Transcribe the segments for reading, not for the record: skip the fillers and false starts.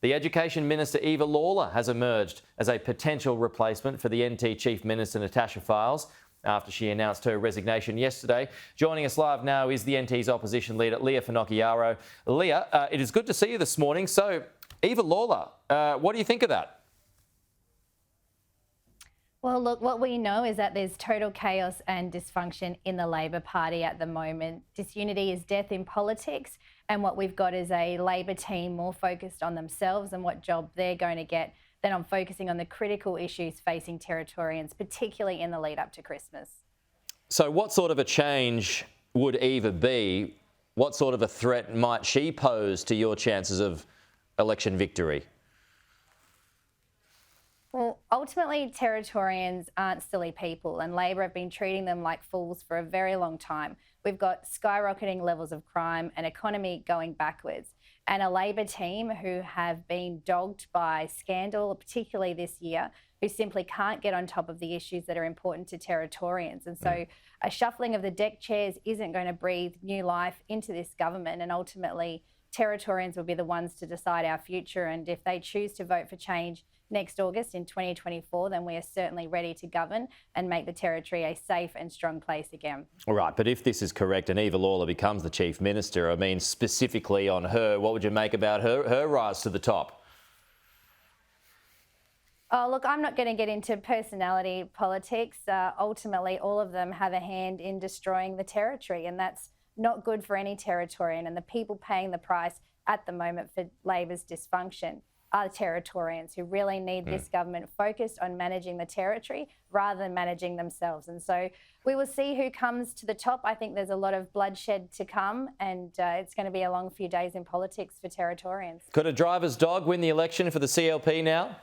The Education Minister Eva Lawler has emerged as a potential replacement for the NT Chief Minister Natasha Fyles after she announced her resignation yesterday. Joining us live now is the NT's opposition leader, Finocchiaro. Leah, it is good to see you this morning. So, Eva Lawler, what do you think of that? Well, look, what we know is that there's total chaos and dysfunction in the Labor Party at the moment. Disunity is death in politics, and what we've got is a Labor team more focused on themselves and what job they're going to get than on focusing on the critical issues facing Territorians, particularly in the lead up to Christmas. So what sort of a change would Eva be? What sort of a threat might she pose to your chances of election victory? Well, ultimately, Territorians aren't silly people, and Labor have been treating them like fools for a very long time. We've got skyrocketing levels of crime, an economy going backwards, and a Labor team who have been dogged by scandal, particularly this year, who simply can't get on top of the issues that are important to Territorians. And so a shuffling of the deck chairs isn't going to breathe new life into this government, and ultimately Territorians will be the ones to decide our future. And if they choose to vote for change next August in 2024, then we are certainly ready to govern and make the Territory a safe and strong place again. All right, but if this is correct and Eva Lawler becomes the Chief Minister, I mean, specifically on her, what would you make about her rise to the top? Oh, look, I'm not going to get into personality politics. Ultimately, all of them have a hand in destroying the Territory, and that's not good for any Territorian. And the people paying the price at the moment for Labor's dysfunction are Territorians who really need this government focused on managing the Territory rather than managing themselves. And so we will see who comes to the top. I think there's a lot of bloodshed to come, and it's going to be a long few days in politics for Territorians. Could a driver's dog win the election for the CLP now?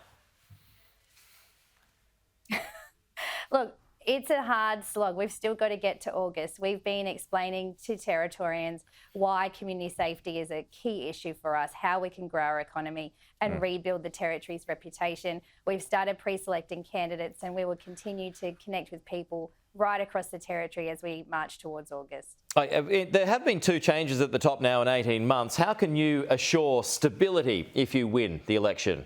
Look, it's a hard slog. We've still got to get to August. We've been explaining to Territorians why community safety is a key issue for us, how we can grow our economy and rebuild the Territory's reputation. We've started pre-selecting candidates, and we will continue to connect with people right across the Territory as we march towards August. There have been two changes at the top now in 18 months. How can you assure stability if you win the election?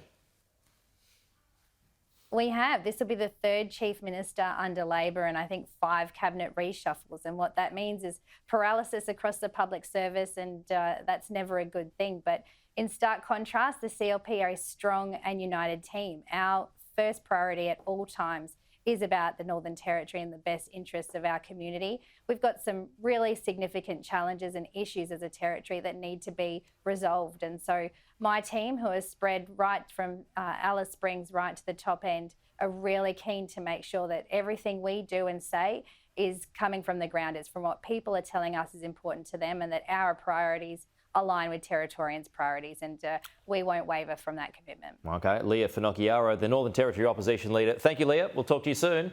We have. This will be the third Chief Minister under Labor, and I think 5 cabinet reshuffles. And what that means is paralysis across the public service, and that's never a good thing. But in stark contrast, the CLP are a strong and united team. Our first priority at all times is about the Northern Territory and the best interests of our community. We've got some really significant challenges and issues as a Territory that need to be resolved. And so my team, who has spread right from Alice Springs right to the top end, are really keen to make sure that everything we do and say is coming from the ground. It's from what people are telling us is important to them, and that our priorities align with Territorians' priorities, and we won't waver from that commitment. Okay, Finocchiaro, the Northern Territory opposition leader. Thank you, Leah. We'll talk to you soon.